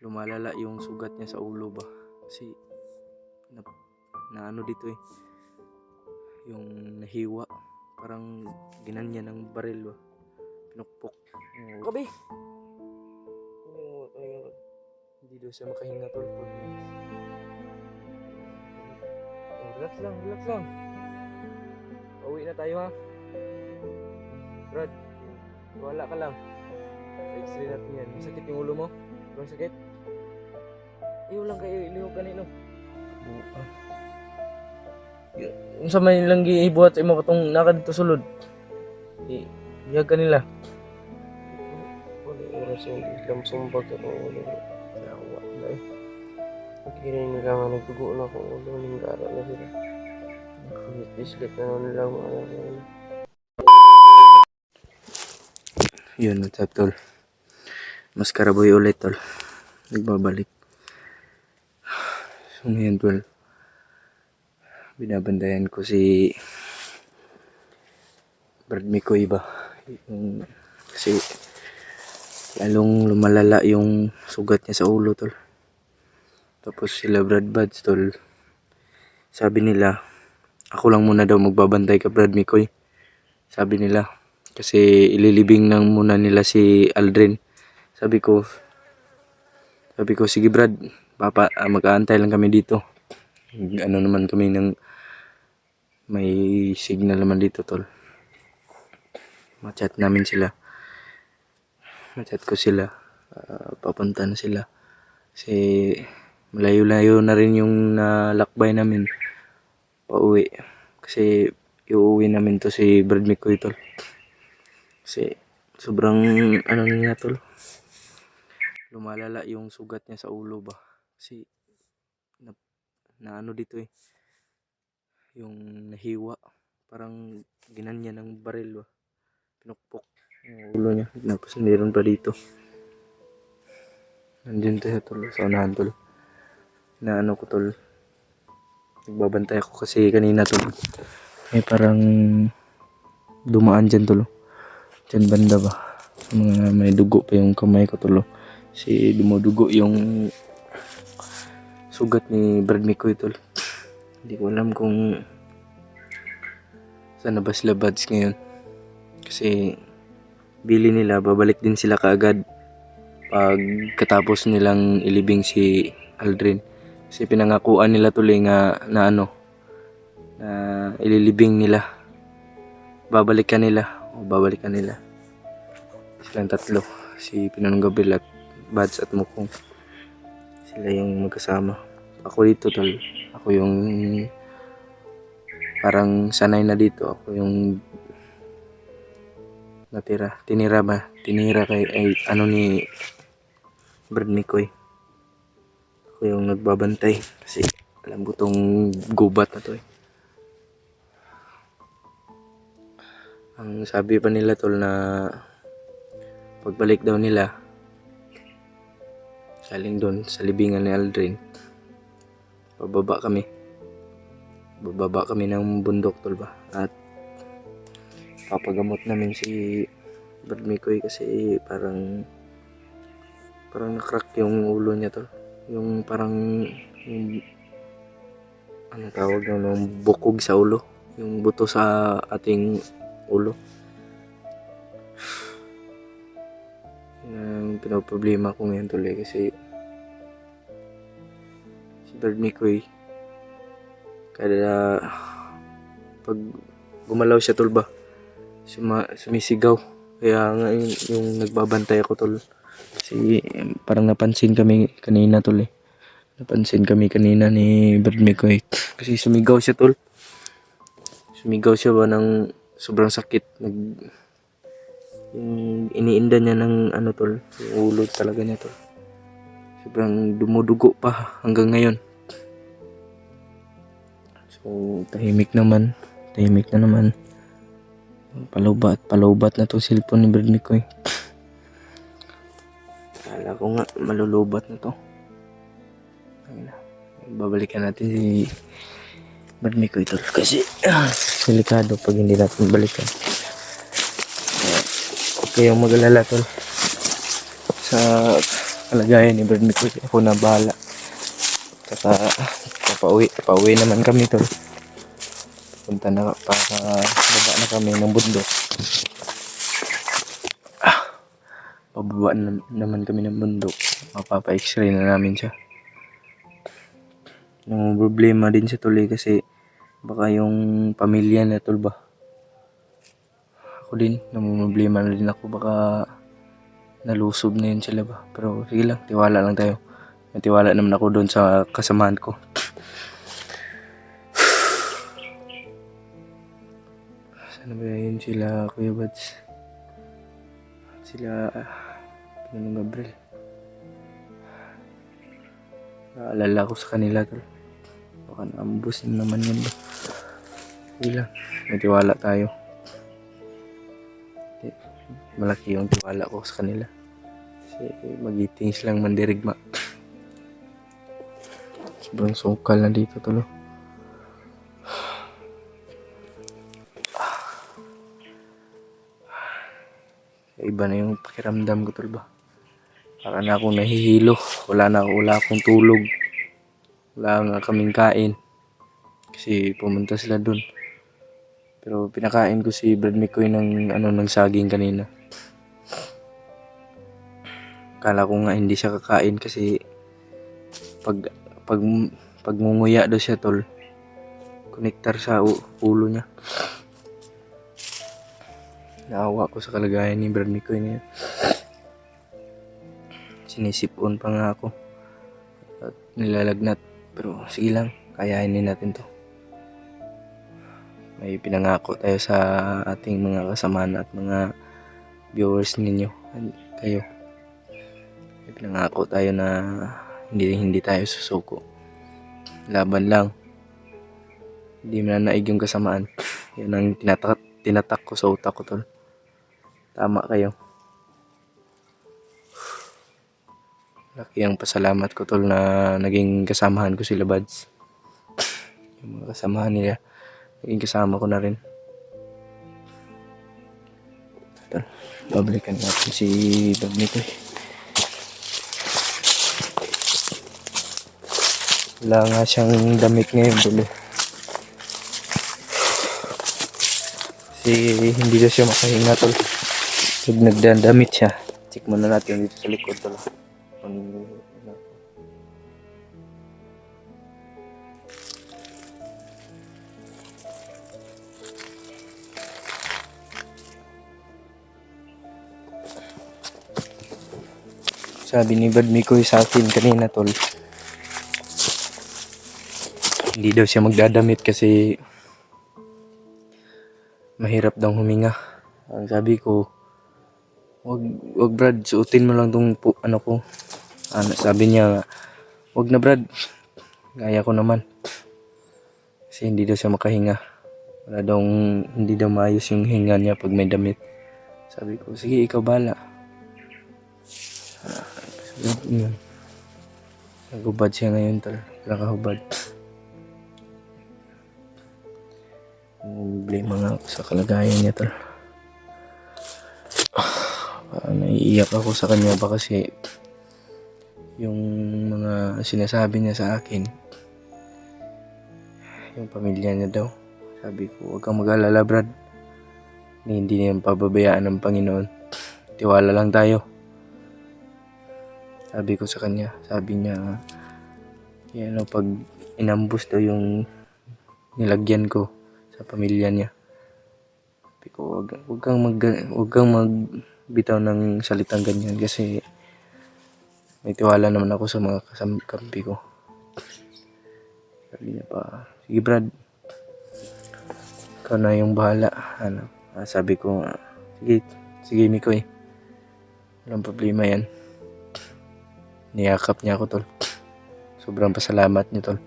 lumalala yung sugat niya sa ulo ba. Kasi na ano dito yung nahiwa. Parang ginanyan ng baril ba. Pinukpok. Kabi! Hindi daw siya makahinga tol. Relax lang, relax lang. Pauwi na tayo ha. Brad, wala ka lang. X-ray natin yan. Masakit yung ulo mo? Walang sakit? Iyo lang kayo, iliho kanino. Yung sa may lang gibuhat sa imo katong naka dito sulod. Iyag kanila. Wala oras yung biglang sumbag ako ulo. Nawa na eh. Pagkirain nila nga nagtugo na akong ulo. Ninggara na sila. Pislit na nila ang mga ano. Yun, what's up tol? Mascara boy ulit tol. Nagbabalik. So ngayon tol, binabandayan ko si Brad Mikoy ba. Kasi lalong lumalala yung sugat niya sa ulo tol. Tapos sila Brad Buds tol, sabi nila ako lang muna daw magbabantay ka Brad Mikoy. Sabi nila kasi ililibing nang muna nila si Aldrin. Sabi ko sige Brad, mag-aantay lang kami dito. Ano naman kami ng may signal naman dito tol. Ma-chat namin sila. Ma-chat ko sila. Papunta na sila. Kasi malayo-layo na rin yung nalakbay namin pauwi. Kasi iuwi namin to si Brad Mikoy tol. Kasi sobrang ano niya tol. Lumalala yung sugat niya sa ulo ba. Kasi na ano dito yung nahiwa. Parang ginanyan ng baril ba. Pinukpok yung ulo niya. Tapos meron pa dito. Nandiyan tayo tol. Sa unahan tol. Na ano ko tol. Nagbabantay ako kasi kanina tol. May parang dumaan dyan tol. Dyan banda ba. Mga may dugo pa yung kamay ko tol. Kasi dumudugo yung sugat ni Brad Mikoy tol. Hindi ko alam kung saan na ba sila buds ngayon. Kasi bili nila, babalik din sila kaagad pag katapos nilang ilibing si Aldrin. Kasi pinangakuan nila tuloy nga na ano, na ililibing nila. Babalikan nila. Silang tatlo. Si Pinanong Gabriel at Bads at Mukong. Sila yung magkasama. Ako dito tol. Ako yung parang sanay na dito. Ako yung natira. Tinira kay ano ni Brad Mikoy. Ako yung nagbabantay. Kasi alam ko tong gubat na to Ang sabi pa nila tol na pagbalik daw nila galing doon sa libingan ni Aldrin, bababa kami ng bundok tol ba, at papagamot namin si Brad Mikoy kasi parang nakrack yung ulo niya tol, yung parang yung ano tawag ng bukog sa ulo, yung buto sa ating ulo. Yung pinoproblema ko ngayon tuloy kasi si Brad Mikoy kada pag gumalaw siya tol ba, sumisigaw. Kaya nga yung nagbabantay ako tol kasi parang napansin kami kanina tol ni Brad Mikoy kasi sumigaw siya ba ng sobrang sakit. Yung iniinda niya ng ano tol, yung ulo talaga niya tol. Sobrang dumudugo pa hanggang ngayon. So tahimik na naman. Palubat na to cellphone ni Brad Mikoy. Kala ko nga malulubat na to. Babalikan natin si Brad Mikoy tol kasi delikado pag hindi natin balikan. Huwag kayong mag-alala tol. kalagayan ni Brad Mikoy. Ako na bahala. Saka pauwi naman kami tol. Punta na para baba na kami ng bundok. Pababa naman kami ng bundok. Mapapa-x-ray na namin siya. Yung problema din sa tuloy kasi baka yung pamilya na tol ba. Ako din, namumroblema na din ako baka nalusob na yun sila ba. Pero sige lang, tiwala lang tayo. May tiwala naman ako doon sa kasamahan ko. Sana ba yun sila Kuya Bads? Sila Pinong Gabriel. Naalala ko sa kanila tol. Baka naambus na naman yun ba. Sige lang, may tiwala tayo. Malaki yung tiwala ko sa kanila. Kasi magitings lang mandirigma. Sobrang sukal na dito tol. Iba na yung pakiramdam ko tol ba. Para na akong nahihilo. Wala akong tulog. Wala nga kaming kain. Kasi pumunta sila dun. Pero pinakain ko si Brad Mikoy ng saging kanina. Kala ko nga hindi siya kakain kasi pag munguya daw siya tol, konektar sa ulo niya. Naawa ko sa kalagayan ni Brad Mikoy niya. Sinisipon pa nga ako at nilalagnat, pero sige lang, kayanin din natin to. May pinangako tayo sa ating mga kasamahan at mga viewers ninyo, kayo. May pinangako tayo na hindi tayo susuko. Laban lang. Hindi mo na naig yung kasamaan. Yan ang tinatak ko sa utak ko tol. Tama kayo. Laki ang pasalamat ko tol na naging kasamahan ko sila Bads. Yung mga kasamahan nila, naging kasama ko na rin. Tol, babalikan natin si Brad Mikoy. Wala nga siyang damit ngayon tol. Kasi hindi na siya makahinga tol. Pag nagdandamit siya, check muna natin dito sa likod tol. Sabi ni Brad Mikoy sa akin kanina tol, hindi daw siya magdadamit kasi mahirap daw huminga. Ang sabi ko, wag Brad, suotin mo lang tong ko. Sabi niya, wag na Brad, gaya ko naman. Kasi hindi daw siya makahinga. Hindi daw maayos yung hinga niya pag may damit. Sabi ko, sige ikaw bala. Nagubad siya ngayon tol. Nakahubad. Problema nga ako sa kalagayan niya tol. Naiiyak ako sa kanya ba kasi yung mga sinasabi niya sa akin, yung pamilya niya daw. Sabi ko, huwag kang mag-alala Brad. Hindi niya pababayaan ng Panginoon. Tiwala lang tayo. Sabi ko sa kanya, sabi niya, pag inambus daw yung nilagyan ko sa pamilya niya. Sabi ko, wag kang magbitaw ng salitang ganyan kasi may tiwala naman ako sa mga kampi ko. Sabi niya pa, sige Brad, ikaw na yung bahala. Sabi ko, sige Mikoy, walang problema yan. Niyakap niya ako tol. Sobrang pasalamat niya tol.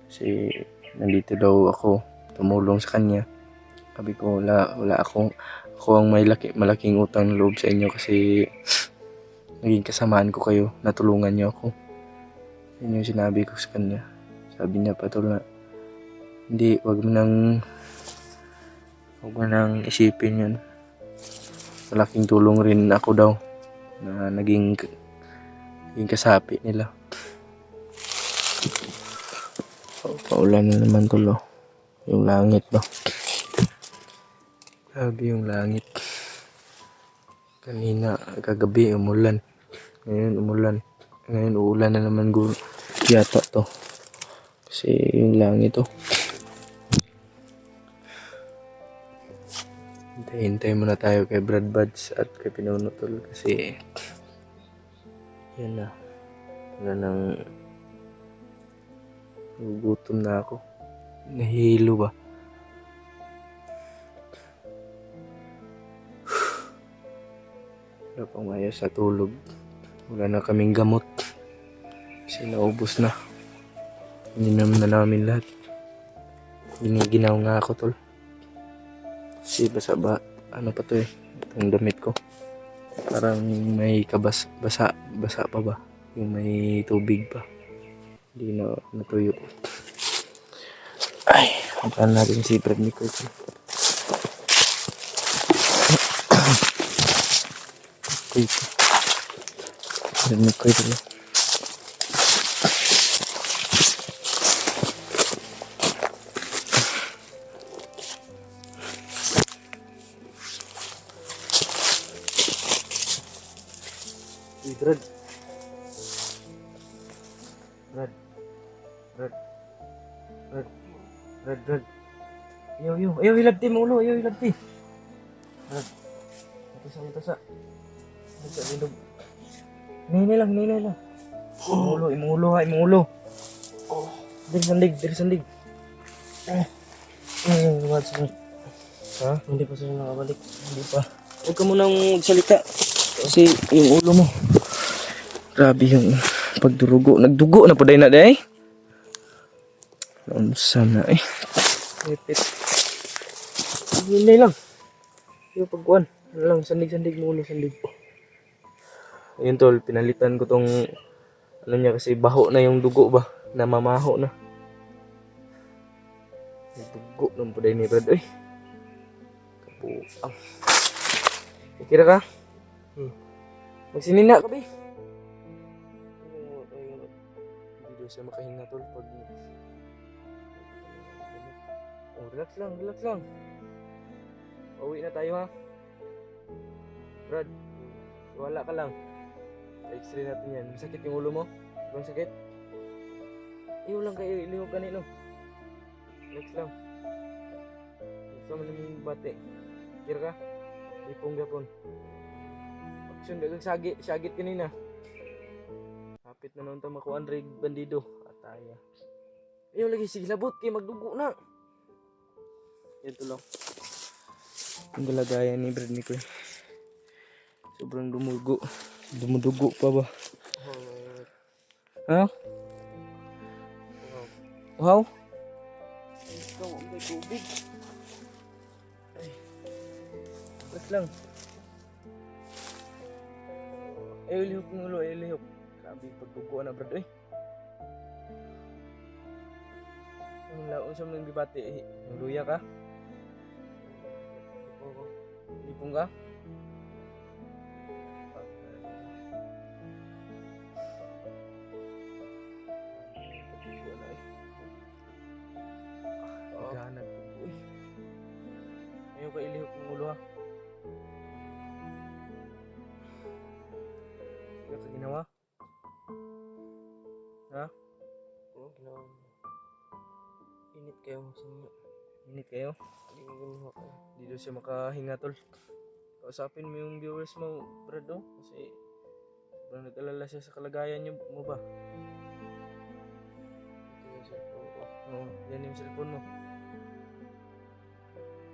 Kasi nandito daw ako, tumulong sa kanya. Sabi ko, wala ako ang malaking utang na loob sa inyo kasi naging kasamaan ko kayo, natulungan niyo ako. Yun yung sinabi ko sa kanya. Sabi niya pa tol na, hindi, wag mo nang isipin yun. Malaking tulong rin ako daw na naging Yung kasapi nila. Paulan na naman tulo. Yung langit ba? Grabe yung langit. Kanina, kagabi, umulan. Ngayon, umulan. Ngayon, uulan na naman yata to. Kasi yung langit to. Hintay muna tayo kay Brad Buds at kay Pinuno Tol kasi yan na. Wala nang gugutom na ako. Nahihilo ba? Wala pang maayos sa tulog. Wala na kaming gamot. Kasi naubos na. Ininom na namin lahat. Giniginaw nga ako tol. Kasi basa ba? Ano pa to eh? Itong damit ko. Parang may basa pa ba? Yung may tubig pa. Hindi na natuyo. Ay, puntahan natin si Brad ni Kurt. Brad ni Kurt. Brad. Brad. Brad. Brad. Brad. Brad. Ayaw hilabti mo ulo. Ayaw hilabti. Brad. Matasa. Matasa bilog. Hinay lang. Imuulo ha. Diri sandig. Ha? Hindi pa sila nakabalik. Hindi pa. Huwag ka munang magsalita. Kasi yung ulo mo. Grabe yung pagdurugo. Nagdugo na po dahil na dahil. Naunsa na eh. Ipit. Hinay lang. Yung pagkuhan. Ano lang, sandig mo ulo, sandig. Ayun tol, pinalitan ko tong ano niya kasi baho na yung dugo ba. Namamaho na. Yung dugo ng po dahil ni Brad. Ay. Kapuang. Kira ka? Magsinina ka ba eh? Hindi daw siya makahinga tol pag relax lang. Pauwi na tayo ha. Brad, wala ka lang. X-ray natin yan. Masakit yung ulo mo? Ibang sakit? Iyo lang kayo, ilihog kanino. Relax lang. Gusto mo namin bate. Kira ka? Ipong gapon. Aksyon, dagang sagit kanina. Kapit na noon ito makuhaan rig bandido. Ataya. Ayaw lagi, sige labot kayo, magdugo na. Yan tulong. Ang galagayan ni Brad ni Koy. Sobrang dumudugo pa ba? Ha? Wow? Ikaw, may tubig. Ay. Bas lang. Ayaw lihok ng ulo, ayaw lihok. Grabe, pagdugo na Brad, eh. Ang laon sa mga dibate, eh. Luya ka? Lipong ka? Ganag po, eh. Ayaw ka ilihok ng ulo, ha? Wala ka ginawa? Ha? Oo, ginawa mo. Init kayo sa inyo. Init kayo? Hindi daw siya makahinga tol. Kausapin mo yung viewers mo, Brad, oh. Kasi sobrang nag-alala siya sa kalagayan niyo mo ba? Ito yung cellphone ko. Oo, yan yung cellphone mo.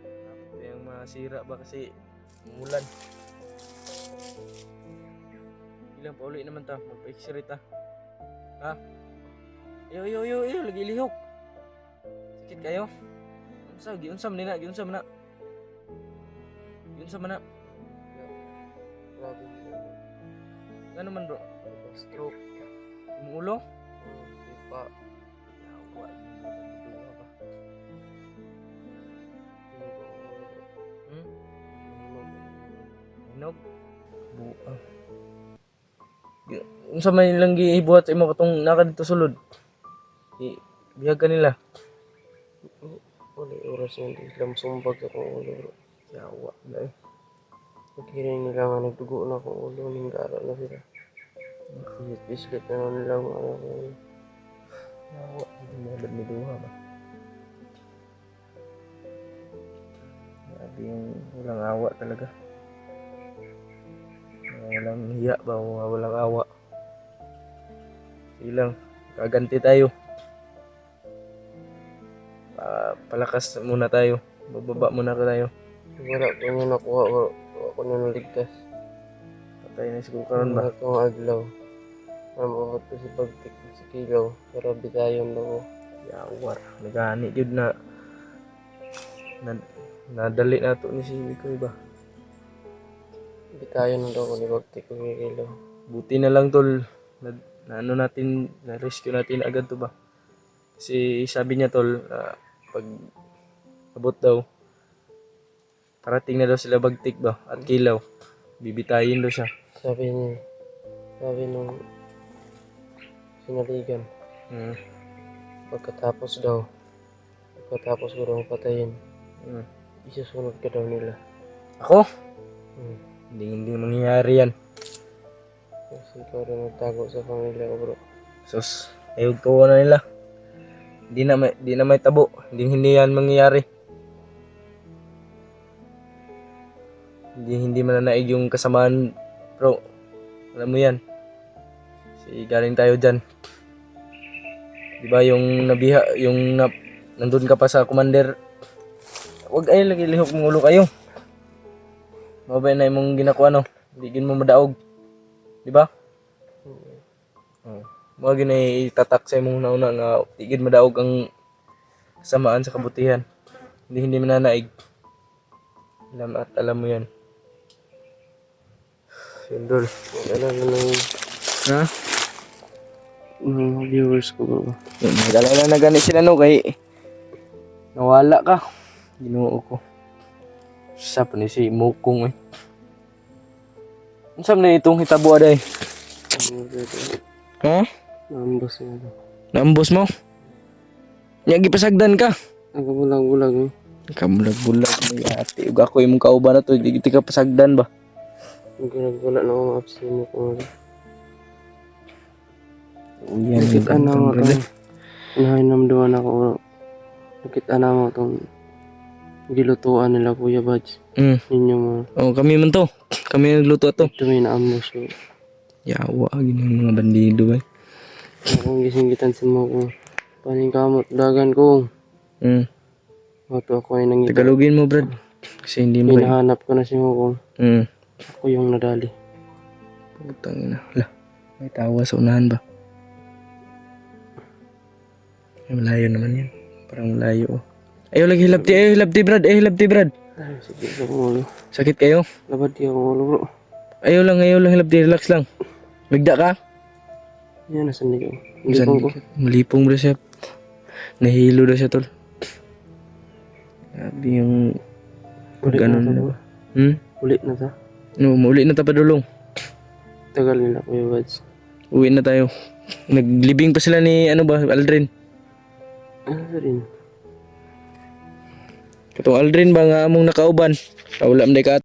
Dapat yung masira ba kasi umulan. Ilang pauli naman ta, magpa-x-ray ta. Ha? Yo, lagi lihok. Sakit kayo? Giunsam na. Giunsam na. Grabe. Ano man bro? Stroke. Yung ulo? Pa. Yawa, yung ba? Hinog? Buang. unsa may ilang gibuhat sa imo katong naka dito sulod. Biyag kanila. Wala oras yung ilam sumbag akong ulo bro. Yawa na eh. Pagkirin nila nga nagdugo na akong ulo, ninggara na sila. Pislit na lang nila ang ano ko. Yawa, hindi mo agad may duha ba? Grabe yung walang awa talaga. Walang hiya ba o walang awa. Sige lang, kaganti tayo. Palakas muna tayo. Bababa muna tayo. Wala ko nyo nakuha, wala ko nyo naligtas. Patay na siguro karon ba? Wala kong aglaw. Mamukot ko si pagtik sa kilaw. Pero bitayon daw ko. Yawar, nagani jud na nadali na to ni si Mikoy ba. Bitayon na daw ko ni pagtik ko sa kilaw. Buti na lang tol na ano natin, na rescue natin agad to ba. Kasi sabi niya tol, pag abot daw parating na daw sila bagtik ba at kilaw. Bibitayin daw siya. Sabi nung sinaligan. Pagkatapos ko daw patayin, isusunod ka daw nila. Ako? Hmm. Hindi mangyayari yan. Kasi ikaw rin nagtago sa pamilya ko bro. Sus, ayog ko na nila. Di na may tabo. Hindi yan mangyayari. Hindi mananaig yung kasamaan, bro. Alam mo yan. Galing tayo dyan. Diba yung nandun ka pa sa commander. Huwag ay lagi lihok mong ulo kayo. Mabay na imong ginakuha no. Hindi mo madaog. Diba? Mga ginay itatak sa imong nauna nga tigid madaog ang kasamaan sa kabutihan. Hindi mananaig. Alam mo yan. Sindol. Alam mo nang Ha? mga viewers ko bro. Nag-alala na gani sila no kay nawala ka. Ginoo ko. Sa pa ni si Mukong eh. Unsam na itong hitabo aday? Ha? Nambos nga daw. Naambos mo? Nya gipasagdan ka. Nagbulag-bulag eh. Kamulag-bulag may ate. Ug ako imong kauban na to, di ka pasagdan ba? Nagbulag na ako ma-absent ko nga. Uyan, Nakita na mo itong nahinamduan ako bro. Nakita na mo itong gilutuan nila Kuya Badge. Ninyo mo. Oh, kami man to. Kami nagluto to. Ito may naambos ko. Yawa, ginang mga bandido ba? Akong gisinggitan si mo ko. Paning kamot dagan ko. Mato ako ay nangita. Tagalogin mo, Brad. Kasi hindi mo. Hinahanap ko na si mo ko. Ako yung nadali. Putang ina. Lah, may tawa sa unahan ba? Ay, malayo naman yan. Parang malayo. Oh. Ayaw lagi hilabti, Brad. Hilabti, Brad. Ay, sige sa ulo. Sakit kayo? Labad di ako ulo bro. Ayaw lang hilabti. Relax lang. Migda ka? Yan, nasan ko. Hindi ko. Malipong bro siya. Nahilo daw siya, tol. Grabe yung Ulit ano na na to. ba? Ulit na ta. No, mauli na tapadulong. Tagal nila Kuya Badge. Uwi na tayo. Naglibing pa sila ni Aldrin. Ano rin? Katong Aldrin ba nga among nakauban? Kaulam day ka